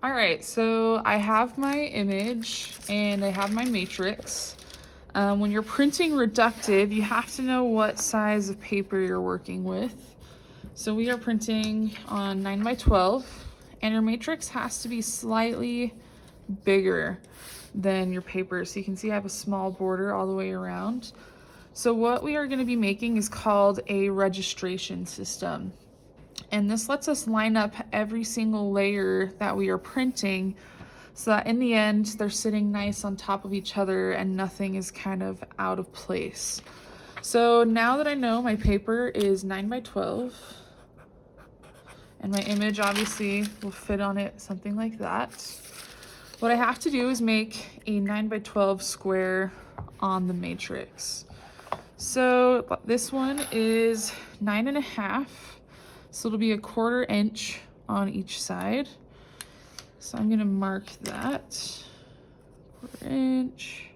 All right, so I have my image and I have my matrix. When you're printing reductive, you have to know what size of paper you're working with. So we are printing on 9 by 12, and your matrix has to be slightly bigger than your paper. So you can see I have a small border all the way around. So what we are going to be making is called a registration system. And this lets us line up every single layer that we are printing so that in the end they're sitting nice on top of each other and nothing is kind of out of place. So now that I know my paper is 9 by 12 and my image obviously will fit on it something like that, what I have to do is make a 9 by 12 square on the matrix. So this one is 9.5. So it'll be a 1/4 inch on each side. So I'm gonna mark that 1/4 inch,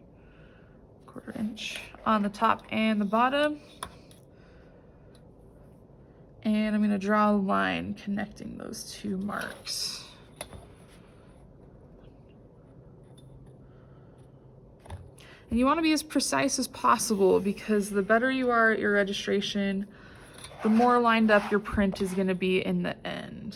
1/4 inch on the top and the bottom. And I'm gonna draw a line connecting those two marks. And you wanna be as precise as possible because the better you are at your registration, the more lined up your print is going to be in the end.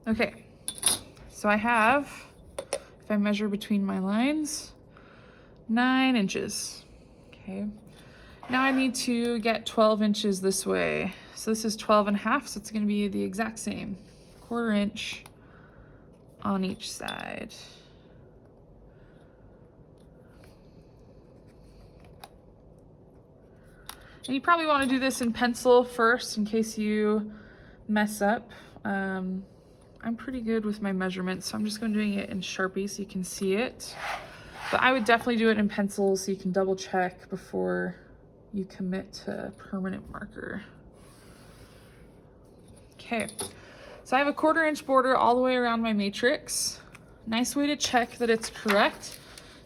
Okay, so I have, if I measure between my lines, 9 inches. Okay, now I need to get 12 inches this way. So this is 12.5, so it's going to be the exact same, 1/4 inch on each side. And you probably want to do this in pencil first in case you mess up. I'm pretty good with my measurements, so I'm just going to doing it in Sharpie so you can see it. But I would definitely do it in pencil so you can double check before you commit to permanent marker. Okay, so I have a 1/4 inch border all the way around my matrix. Nice way to check that it's correct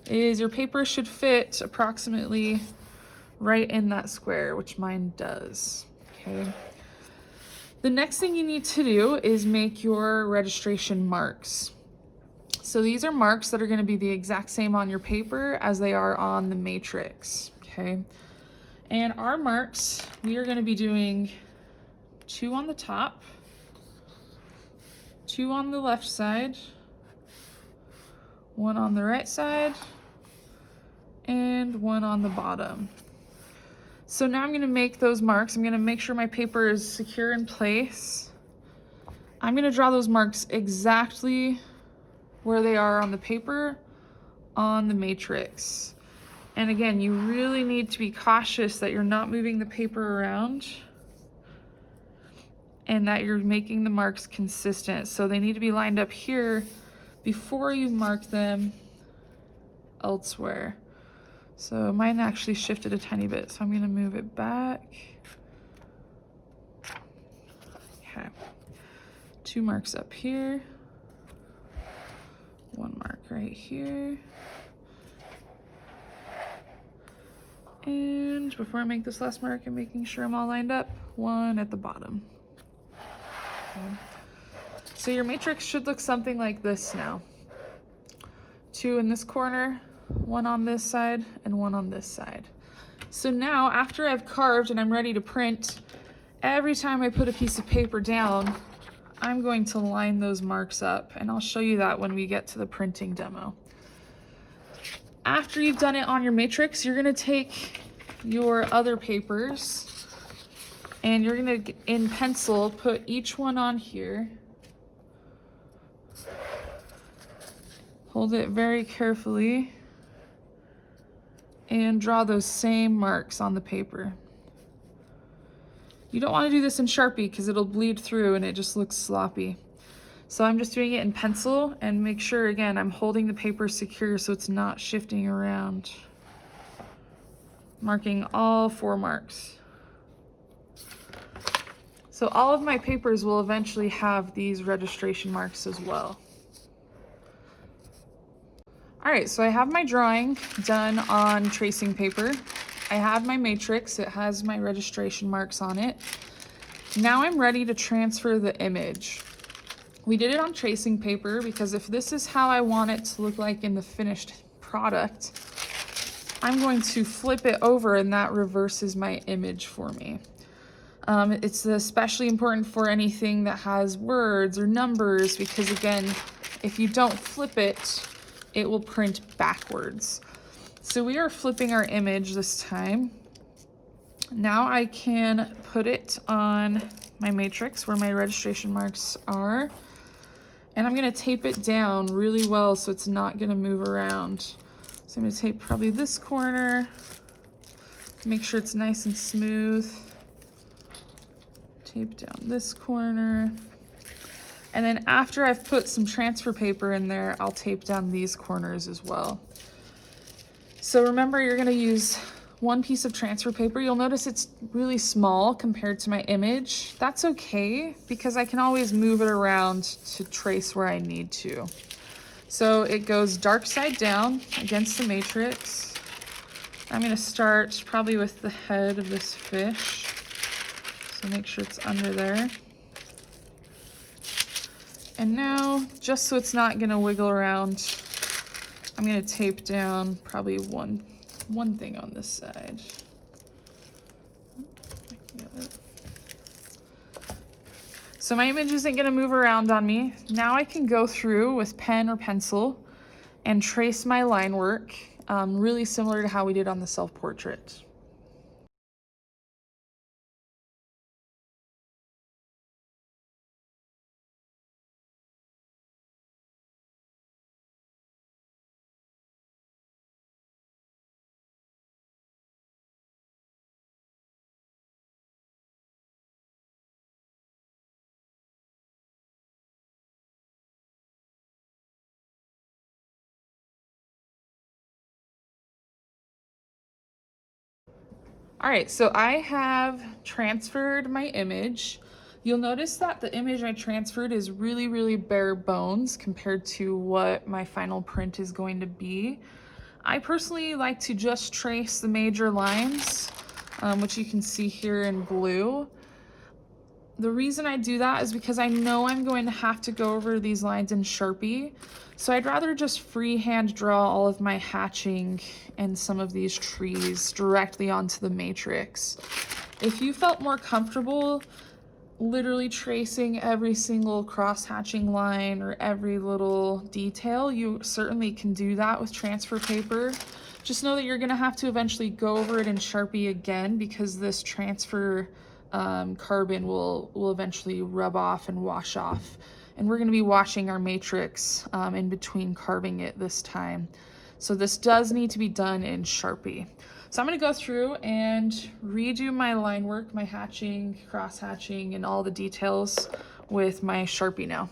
is your paper should fit approximately right in that square, which mine does. Okay. The next thing you need to do is make your registration marks. So these are marks that are going to be the exact same on your paper as they are on the matrix. Okay. And our marks, we are going to be doing 2 on the top, 2 on the left side, 1 on the right side, and 1 on the bottom. So now I'm going to make those marks. I'm going to make sure my paper is secure in place. I'm going to draw those marks exactly where they are on the paper, on the matrix. And again, you really need to be cautious that you're not moving the paper around and that you're making the marks consistent. So they need to be lined up here before you mark them elsewhere. So mine actually shifted a tiny bit, so I'm going to move it back. Okay. 2 marks up here. 1 mark right here. And before I make this last mark, I'm making sure I'm all lined up. 1 at the bottom. Okay. So your matrix should look something like this now. 2 in this corner, 1 on this side, and 1 on this side. So now, after I've carved and I'm ready to print, every time I put a piece of paper down, I'm going to line those marks up, and I'll show you that when we get to the printing demo. After you've done it on your matrix, you're going to take your other papers, and you're going to, in pencil, put each one on here. Hold it very carefully and draw those same marks on the paper. You don't want to do this in Sharpie because it'll bleed through and it just looks sloppy. So I'm just doing it in pencil, and make sure, again, I'm holding the paper secure so it's not shifting around. Marking all 4 marks. So all of my papers will eventually have these registration marks as well. All right, so I have my drawing done on tracing paper. I have my matrix. It has my registration marks on it. Now I'm ready to transfer the image. We did it on tracing paper because if this is how I want it to look like in the finished product, I'm going to flip it over and that reverses my image for me. It's especially important for anything that has words or numbers because again, if you don't flip it, it will print backwards. So we are flipping our image this time. Now I can put it on my matrix where my registration marks are. And I'm gonna tape it down really well so it's not gonna move around. So I'm gonna tape probably this corner, make sure it's nice and smooth. Tape down this corner. And then after I've put some transfer paper in there, I'll tape down these corners as well. So remember, you're gonna use one piece of transfer paper. You'll notice it's really small compared to my image. That's okay, because I can always move it around to trace where I need to. So it goes dark side down against the matrix. I'm gonna start probably with the head of this fish. So make sure it's under there. And now, just so it's not gonna wiggle around, I'm gonna tape down probably one thing on this side. So my image isn't gonna move around on me. Now I can go through with pen or pencil and trace my line work, really similar to how we did on the self-portrait. All right, so I have transferred my image. You'll notice that the image I transferred is really, really bare bones compared to what my final print is going to be. I personally like to just trace the major lines, which you can see here in blue. The reason I do that is because I know I'm going to have to go over these lines in Sharpie. So I'd rather just freehand draw all of my hatching and some of these trees directly onto the matrix. If you felt more comfortable literally tracing every single cross-hatching line or every little detail, you certainly can do that with transfer paper. Just know that you're gonna have to eventually go over it in Sharpie again because this transfer carbon will eventually rub off and wash off. And we're gonna be washing our matrix in between carving it this time. So this does need to be done in Sharpie. So I'm gonna go through and redo my line work, my hatching, cross hatching, and all the details with my Sharpie now.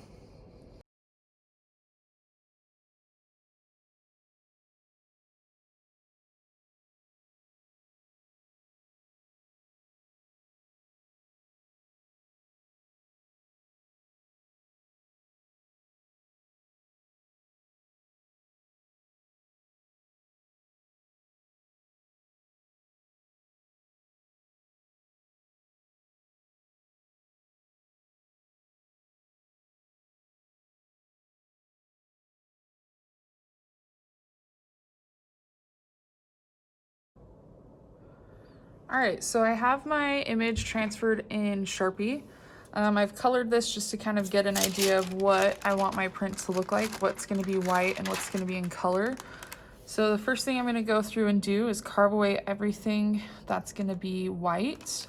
All right, so I have my image transferred in Sharpie. I've colored this just to kind of get an idea of what I want my print to look like, what's gonna be white and what's gonna be in color. So the first thing I'm gonna go through and do is carve away everything that's gonna be white.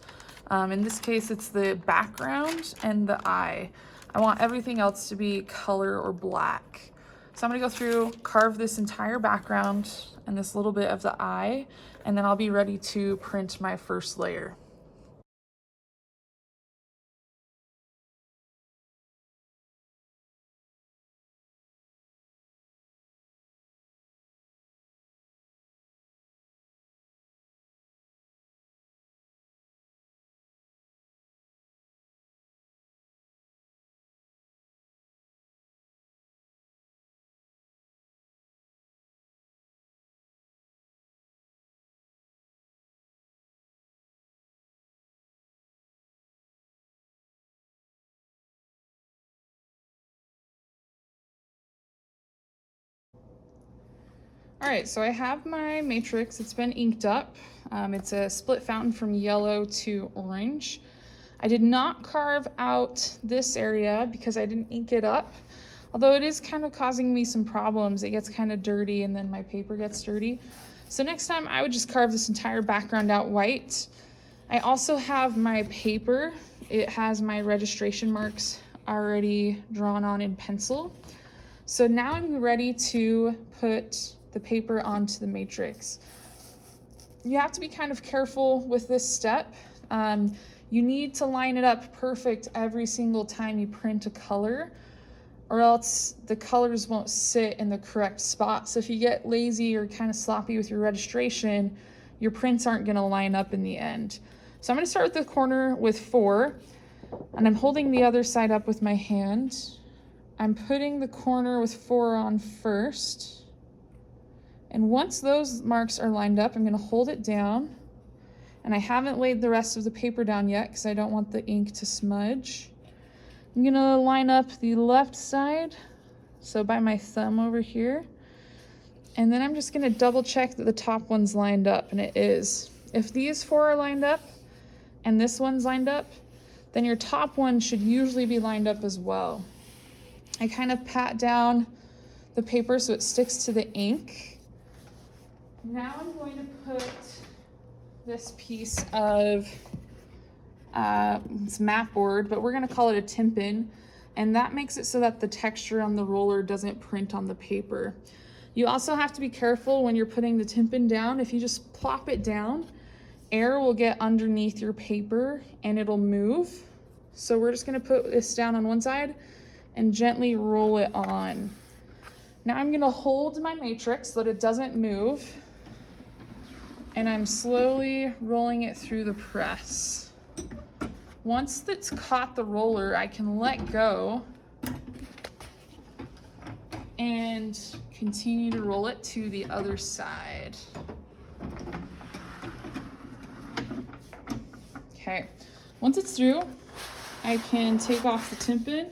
In this case, it's the background and the eye. I want everything else to be color or black. So I'm gonna go through, carve this entire background and this little bit of the eye, and then I'll be ready to print my first layer. All right, so I have my matrix. It's been inked up. It's a split fountain from yellow to orange. I did not carve out this area because I didn't ink it up, although it is kind of causing me some problems. It gets kind of dirty and then my paper gets dirty. So next time I would just carve this entire background out white. I also have my paper. It has my registration marks already drawn on in pencil. So now I'm ready to put the paper onto the matrix. You have to be kind of careful with this step. You need to line it up perfect every single time you print a color, or else the colors won't sit in the correct spot. So if you get lazy or kind of sloppy with your registration, your prints aren't gonna line up in the end. So I'm gonna start with the corner with 4, and I'm holding the other side up with my hand. I'm putting the corner with 4 on first. And once those marks are lined up, I'm gonna hold it down. And I haven't laid the rest of the paper down yet because I don't want the ink to smudge. I'm gonna line up the left side, so by my thumb over here. And then I'm just gonna double check that the top one's lined up, and it is. If these 4 are lined up and this one's lined up, then your top one should usually be lined up as well. I kind of pat down the paper so it sticks to the ink. Now I'm going to put this piece of, it's map board, but we're gonna call it a tympan, and that makes it so that the texture on the roller doesn't print on the paper. You also have to be careful when you're putting the tympan down. If you just plop it down, air will get underneath your paper and it'll move. So we're just gonna put this down on one side and gently roll it on. Now I'm gonna hold my matrix so that it doesn't move, and I'm slowly rolling it through the press. Once it's caught the roller, I can let go and continue to roll it to the other side. Okay, once it's through, I can take off the tympan,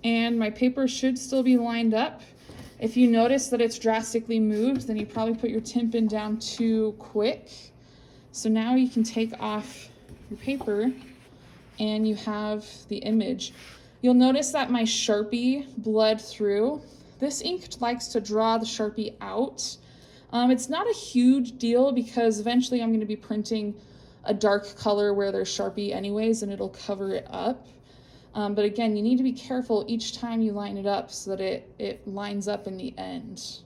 and my paper should still be lined up. If you notice that it's drastically moved, then you probably put your tympan down too quick. So now you can take off your paper and you have the image. You'll notice that my Sharpie bled through. This ink likes to draw the Sharpie out. It's not a huge deal because eventually I'm going to be printing a dark color where there's Sharpie anyways, and it'll cover it up. But again, you need to be careful each time you line it up so that it lines up in the end.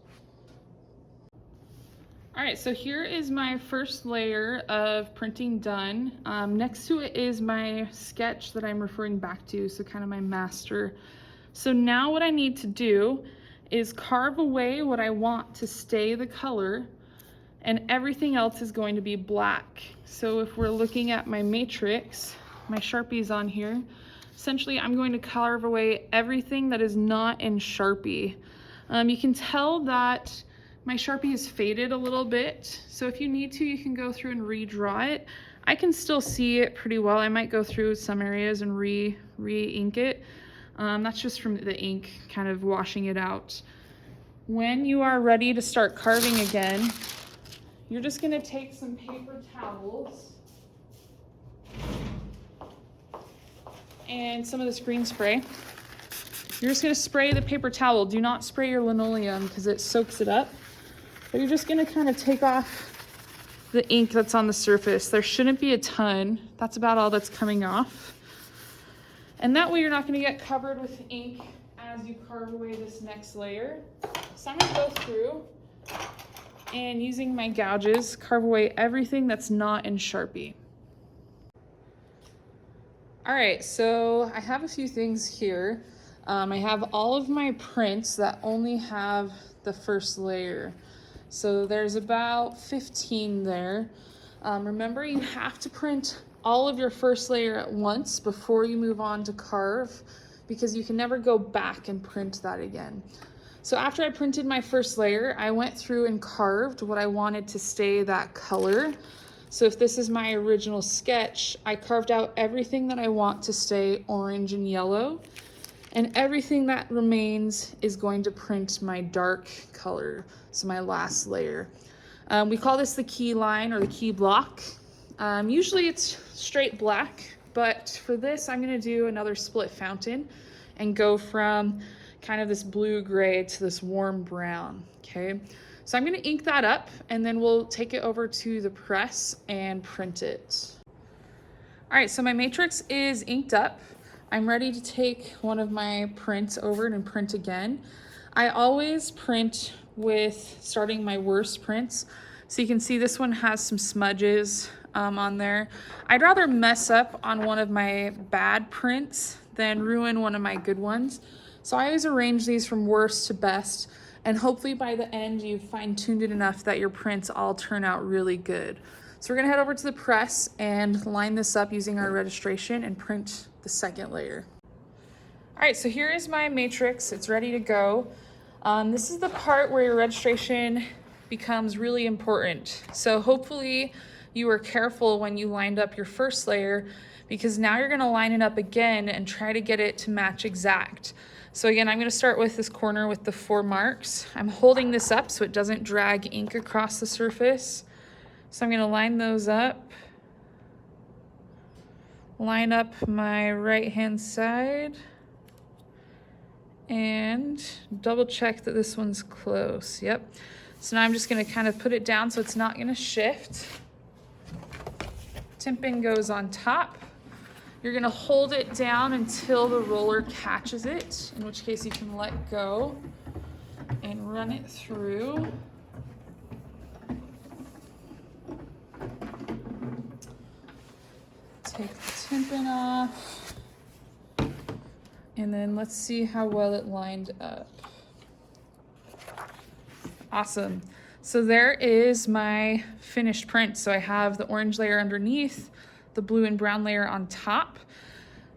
All right, so here is my first layer of printing done. Next to it is my sketch that I'm referring back to, so kind of my master. So now what I need to do is carve away what I want to stay the color, and everything else is going to be black. So if we're looking at my matrix, my Sharpie's on here. Essentially, I'm going to carve away everything that is not in Sharpie. You can tell that my Sharpie is faded a little bit, so if you need to, you can go through and redraw it. I can still see it pretty well. I might go through some areas and re-ink it. That's just from the ink kind of washing it out. When you are ready to start carving again, you're just gonna take some paper towels and some of this green spray. You're just gonna spray the paper towel. Do not spray your linoleum because it soaks it up. But you're just gonna kind of take off the ink that's on the surface. There shouldn't be a ton. That's about all that's coming off. And that way you're not gonna get covered with ink as you carve away this next layer. So I'm gonna go through and using my gouges, carve away everything that's not in Sharpie. All right, so I have a few things here. I have all of my prints that only have the first layer. So there's about 15 there. Remember, you have to print all of your first layer at once before you move on to carve, because you can never go back and print that again. So after I printed my first layer, I went through and carved what I wanted to stay that color. So if this is my original sketch, I carved out everything that I want to stay orange and yellow. And everything that remains is going to print my dark color, so my last layer. We call this the key line or the key block. Usually it's straight black, but for this I'm gonna do another split fountain and go from kind of this blue-gray to this warm brown, okay? So I'm gonna ink that up and then we'll take it over to the press and print it. All right, so my matrix is inked up. I'm ready to take one of my prints over and print again. I always print with starting my worst prints. So you can see this one has some smudges on there. I'd rather mess up on one of my bad prints than ruin one of my good ones. So I always arrange these from worst to best, and hopefully by the end you've fine-tuned it enough that your prints all turn out really good. So we're gonna head over to the press and line this up using our registration and print the second layer. All right, so here is my matrix. It's ready to go. This is the part where your registration becomes really important. So hopefully you were careful when you lined up your first layer, because now you're gonna line it up again and try to get it to match exact. So again, I'm gonna start with this corner with the 4 marks. I'm holding this up so it doesn't drag ink across the surface. So I'm gonna line those up. Line up my right-hand side and double check that this one's close. Yep. So now I'm just gonna kind of put it down so it's not gonna shift. Timpin goes on top. You're gonna hold it down until the roller catches it, in which case you can let go and run it through. Take the timpin off. And then let's see how well it lined up. Awesome. So there is my finished print. So I have the orange layer underneath, the blue and brown layer on top.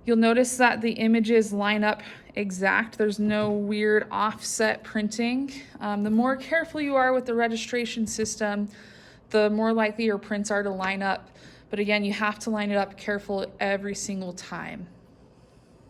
You'll notice that the images line up exact. There's no weird offset printing. The more careful you are with the registration system, the more likely your prints are to line up. But again, you have to line it up careful every single time.